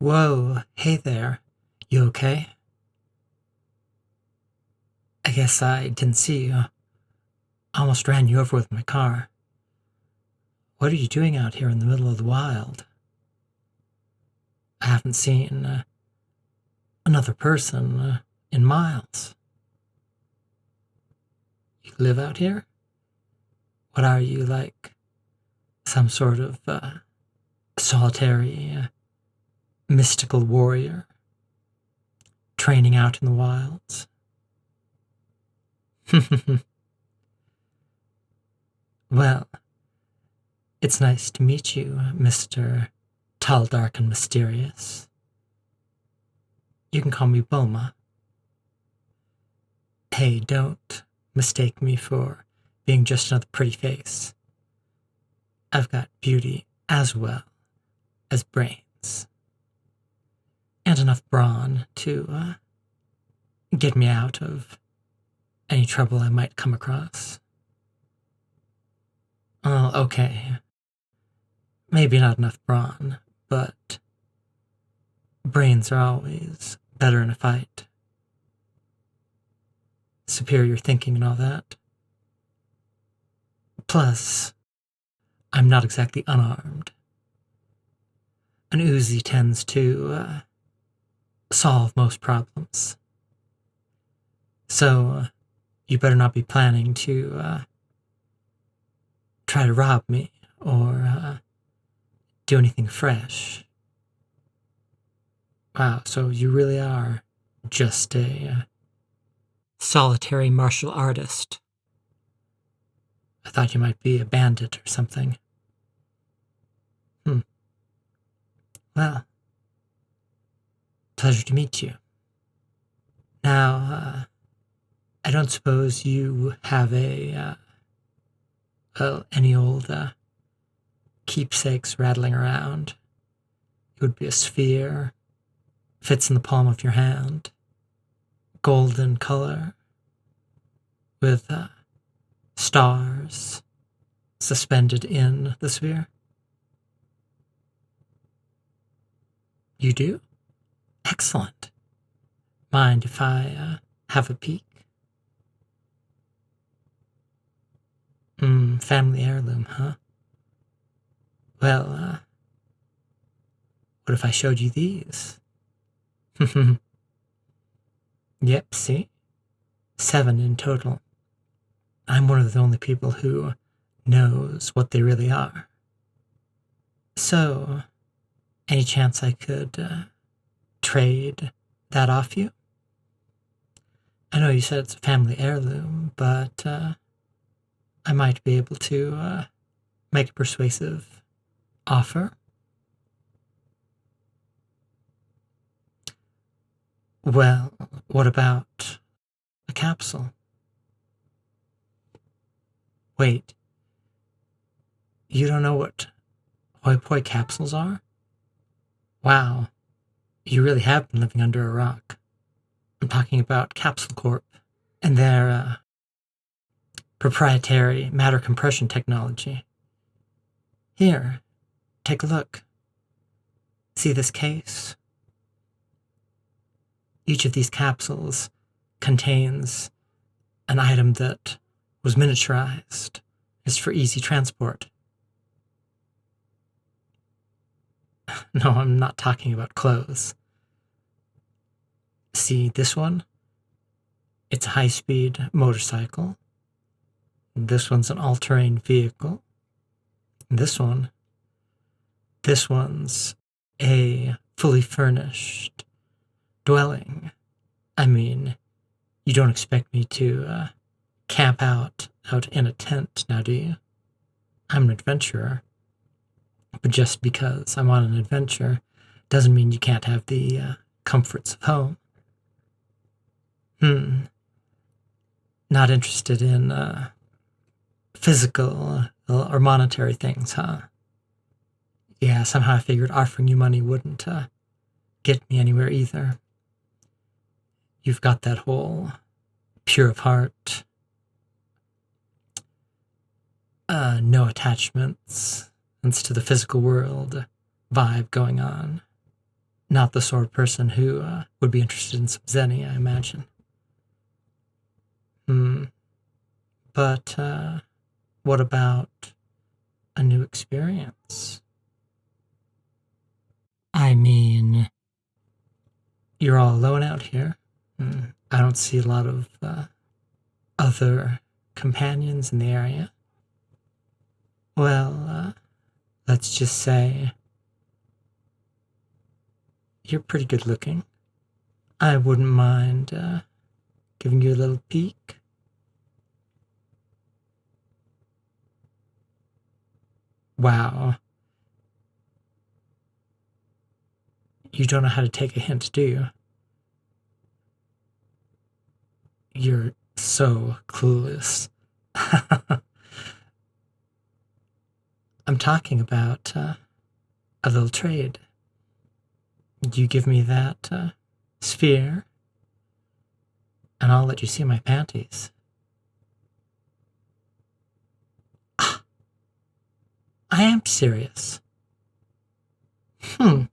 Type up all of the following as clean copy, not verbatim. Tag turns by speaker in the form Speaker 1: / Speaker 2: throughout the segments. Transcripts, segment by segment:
Speaker 1: Whoa, hey there. You okay? I guess I didn't see you. Almost ran you over with my car. What are you doing out here in the middle of the wild? I haven't seen another person in miles. You live out here? What are you, like some sort of solitary, mystical warrior training out in the wilds? Well, it's nice to meet you, Mr. Tall, Dark, and Mysterious. You can call me Bulma. Hey, don't mistake me for being just another pretty face. I've got beauty as well as brains. And enough brawn to get me out of any trouble I might come across. Oh, okay. Maybe not enough brawn, but brains are always better in a fight. Superior thinking and all that. Plus, I'm not exactly unarmed. An Uzi tends to solve most problems. So, you better not be planning to try to rob me or do anything fresh. Wow, so you really are just a solitary martial artist. I thought you might be a bandit or something. Well, pleasure to meet you. Now, I don't suppose you have any old keepsakes rattling around. It would be a sphere, fits in the palm of your hand, golden color, with stars suspended in the sphere. You do? Excellent. Mind if I have a peek? Family heirloom, huh? Well, what if I showed you these? Yep, see? 7 in total. I'm one of the only people who knows what they really are. So, any chance I could trade that off you? I know you said it's a family heirloom, but I might be able to make a persuasive offer. Well, what about a capsule? Wait, you don't know what hoi poi capsules are? Wow, you really have been living under a rock. I'm talking about Capsule Corp and their proprietary matter compression technology. Here, take a look. See this case? Each of these capsules contains an item that was miniaturized. It's for easy transport. No, I'm not talking about clothes. See this one? It's a high-speed motorcycle. This one's an all-terrain vehicle. This one's a fully furnished dwelling. I mean, you don't expect me to camp out in a tent, now do you? I'm an adventurer. But just because I'm on an adventure doesn't mean you can't have the comforts of home. Not interested in physical or monetary things, huh? Yeah, somehow I figured offering you money wouldn't get me anywhere either. You've got that whole pure of heart, no attachments, to the physical world vibe going on. Not the sort of person who would be interested in some Zenny, I imagine. But what about a new experience? I mean, you're all alone out here. I don't see a lot of other companions in the area. Well, let's just say you're pretty good looking. I wouldn't mind giving you a little peek. Wow. You don't know how to take a hint, do you? You're so clueless. I'm talking about a little trade. You give me that sphere, and I'll let you see my panties. I am serious. Well,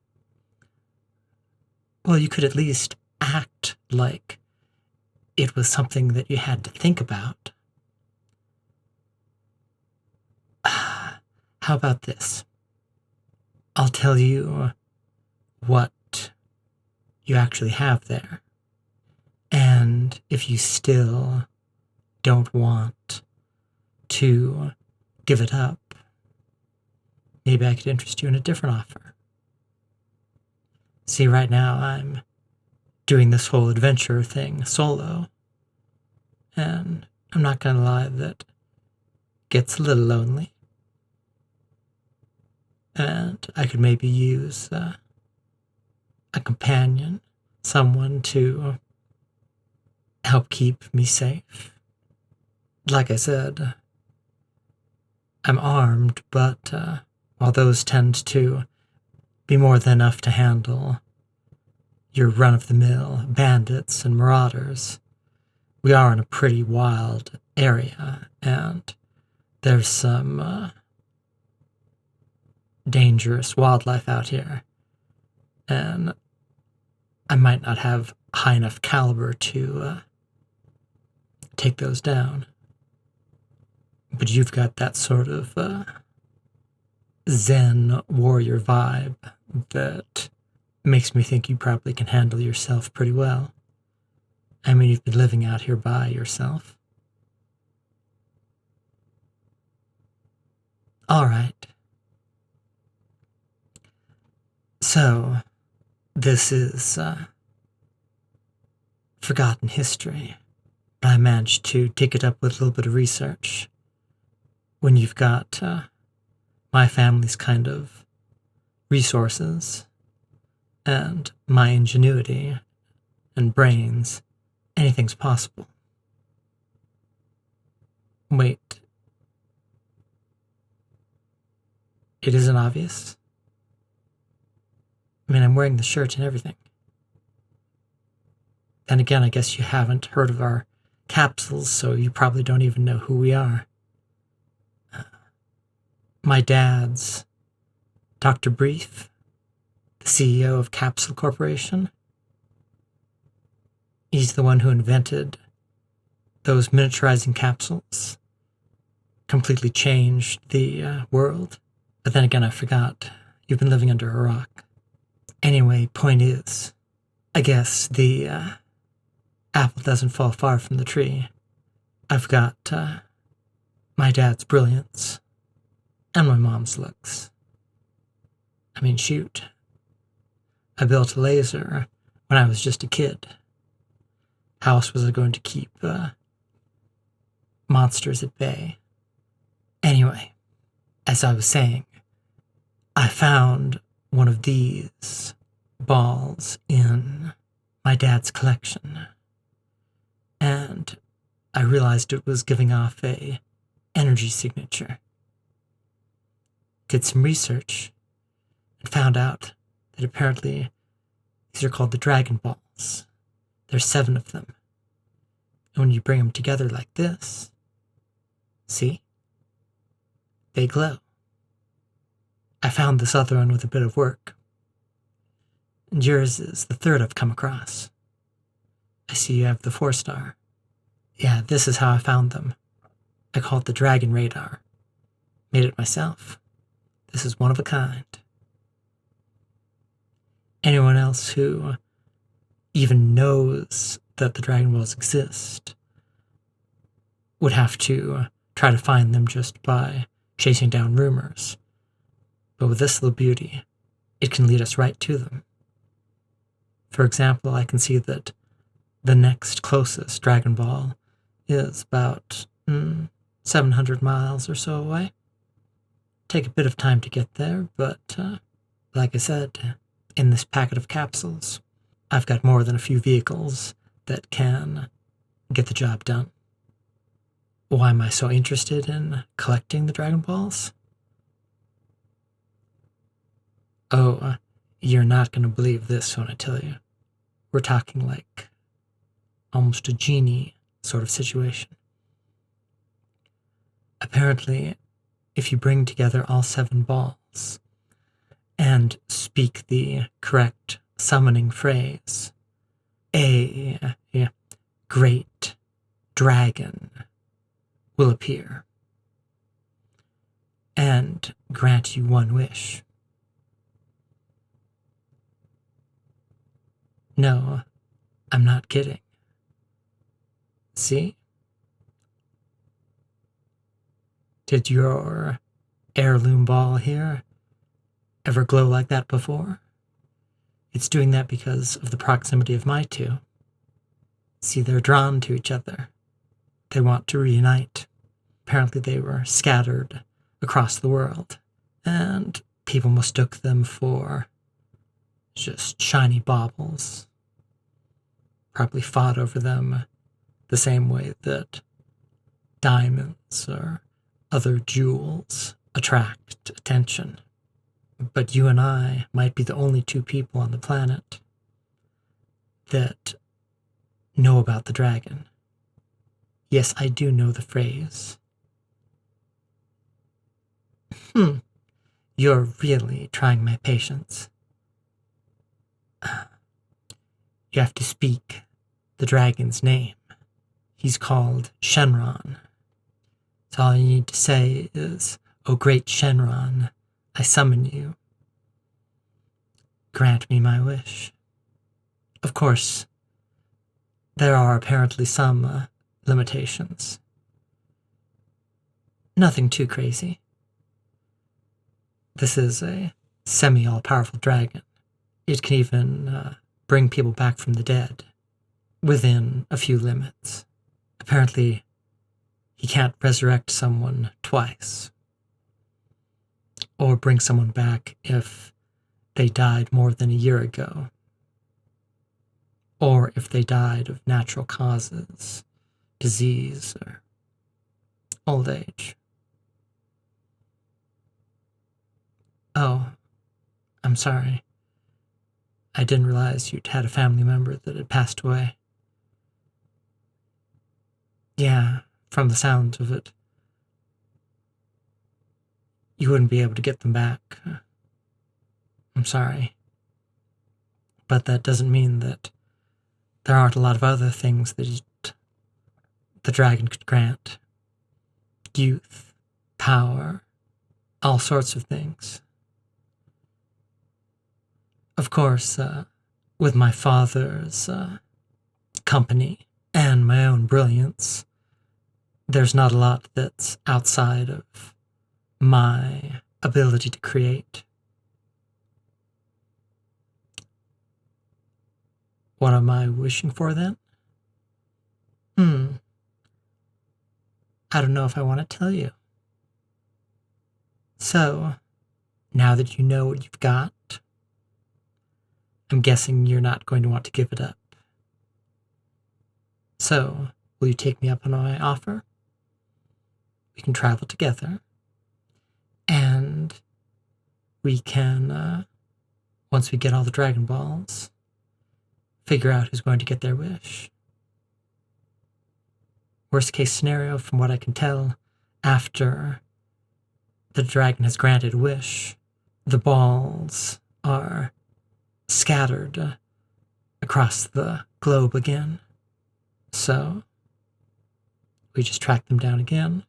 Speaker 1: you could at least act like it was something that you had to think about. How about this? I'll tell you what you actually have there. And if you still don't want to give it up, maybe I could interest you in a different offer. See, right now I'm doing this whole adventure thing solo, and I'm not gonna lie, that gets a little lonely. And I could maybe use a companion, someone to help keep me safe. Like I said, I'm armed, but while those tend to be more than enough to handle your run-of-the-mill bandits and marauders, we are in a pretty wild area, and there's some dangerous wildlife out here, and I might not have high enough caliber to take those down. But you've got that sort of Zen warrior vibe that makes me think you probably can handle yourself pretty well. I mean, you've been living out here by yourself. All right. So, this is forgotten history, but I managed to dig it up with a little bit of research. When you've got my family's kind of resources and my ingenuity and brains, anything's possible. Wait. It isn't obvious? I mean, I'm wearing the shirt and everything. Then again, I guess you haven't heard of our capsules, so you probably don't even know who we are. My dad's Dr. Brief, the CEO of Capsule Corporation. He's the one who invented those miniaturizing capsules. Completely changed the world. But then again, I forgot. You've been living under a rock. Anyway, point is, I guess the apple doesn't fall far from the tree. I've got my dad's brilliance and my mom's looks. I mean, shoot. I built a laser when I was just a kid. How else was I going to keep monsters at bay? Anyway, as I was saying, I found one of these balls in my dad's collection, and I realized it was giving off a energy signature. Did some research and found out that apparently these are called the Dragonballs. There's 7 of them. And when you bring them together like this, see? They glow. I found this other one with a bit of work. and yours is the third I've come across. I see you have the 4-star. Yeah, this is how I found them. I call it the Dragon Radar. Made it myself. This is one of a kind. Anyone else who even knows that the Dragon Balls exist would have to try to find them just by chasing down rumors. But with this little beauty, it can lead us right to them. For example, I can see that the next closest Dragon Ball is about 700 miles or so away. Take a bit of time to get there, but like I said, in this packet of capsules, I've got more than a few vehicles that can get the job done. Why am I so interested in collecting the Dragon Balls? Oh, you're not going to believe this when I tell you. We're talking like almost a genie sort of situation. Apparently, if you bring together all 7 balls and speak the correct summoning phrase, a great dragon will appear and grant you one wish. No, I'm not kidding. See? Did your heirloom ball here ever glow like that before? It's doing that because of the proximity of my two. See, they're drawn to each other. They want to reunite. Apparently they were scattered across the world, and people mistook them for just shiny baubles. Probably fought over them the same way that diamonds or other jewels attract attention. But you and I might be the only 2 people on the planet that know about the dragon. Yes, I do know the phrase. You're really trying my patience. You have to speak the dragon's name. He's called Shenron. So all you need to say is, "O great Shenron, I summon you. Grant me my wish." Of course, there are apparently some limitations. Nothing too crazy. This is a semi-all-powerful dragon. It can even bring people back from the dead within a few limits. Apparently, he can't resurrect someone twice or bring someone back if they died more than a year ago, or if they died of natural causes, disease, or old age. Oh, I'm sorry. I didn't realize you'd had a family member that had passed away. Yeah, from the sound of it, you wouldn't be able to get them back. I'm sorry. But that doesn't mean that there aren't a lot of other things that the dragon could grant. Youth, power, all sorts of things. Of course, with my father's company and my own brilliance, there's not a lot that's outside of my ability to create. What am I wishing for then? I don't know if I want to tell you. So, now that you know what you've got, I'm guessing you're not going to want to give it up. So, will you take me up on my offer? We can travel together, and we can, once we get all the Dragon Balls, figure out who's going to get their wish. Worst case scenario, from what I can tell, after the dragon has granted a wish, the balls are scattered across the globe again. So we just track them down again,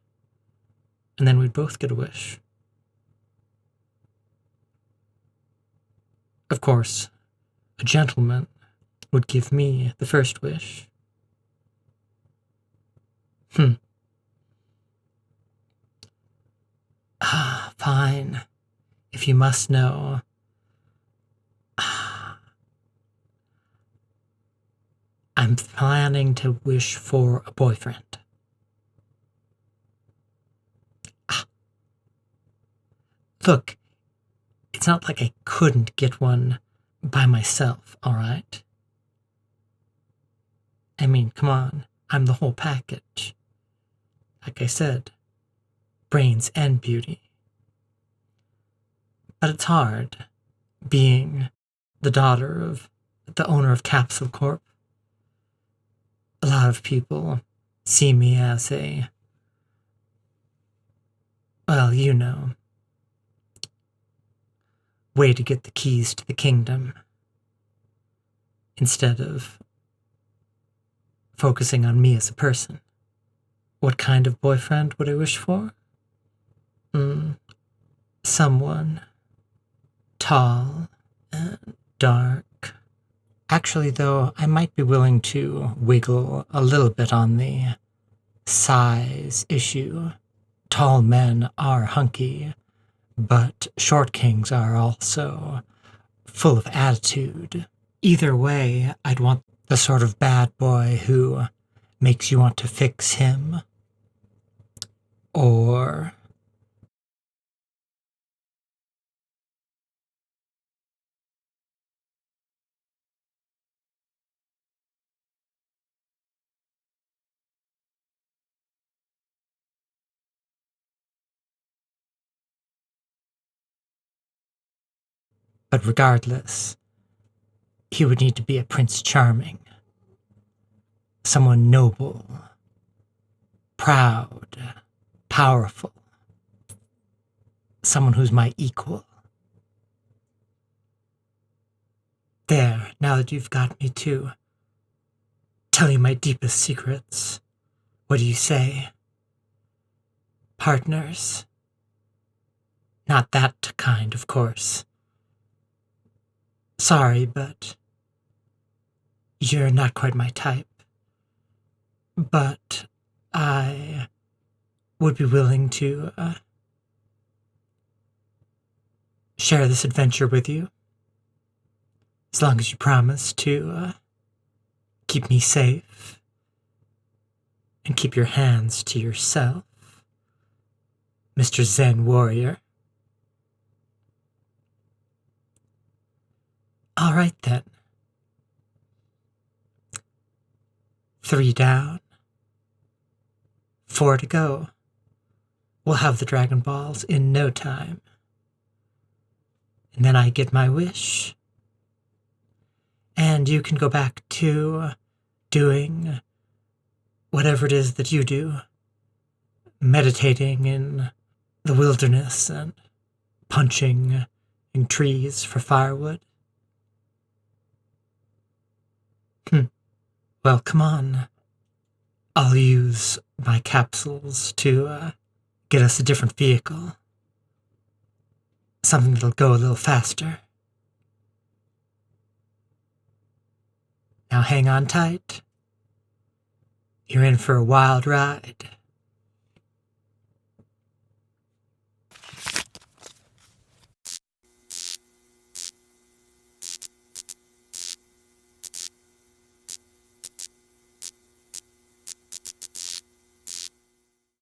Speaker 1: and then we'd both get a wish. Of course, a gentleman would give me the first wish. Fine. If you must know, I'm planning to wish for a boyfriend. Look, it's not like I couldn't get one by myself, all right? I mean, come on, I'm the whole package. Like I said, brains and beauty. But it's hard, being the daughter of the owner of Capsule Corp. A lot of people see me as a, well, you know, way to get the keys to the kingdom, instead of focusing on me as a person. What kind of boyfriend would I wish for? Someone tall and dark. Actually, though, I might be willing to wiggle a little bit on the size issue. Tall men are hunky, but short kings are also full of attitude. Either way, I'd want the sort of bad boy who makes you want to fix him, or but regardless, he would need to be a Prince Charming. Someone noble, proud, powerful. Someone who's my equal. There, now that you've got me to tell you my deepest secrets, what do you say? Partners? Not that kind, of course. Sorry, but you're not quite my type. But I would be willing to share this adventure with you, as long as you promise to keep me safe and keep your hands to yourself, Mr. Zen Warrior. All right, then. 3 down. 4 to go. We'll have the Dragon Balls in no time. And then I get my wish. And you can go back to doing whatever it is that you do. Meditating in the wilderness and punching in trees for firewood. Well, come on. I'll use my capsules to get us a different vehicle. Something that'll go a little faster. Now hang on tight. You're in for a wild ride.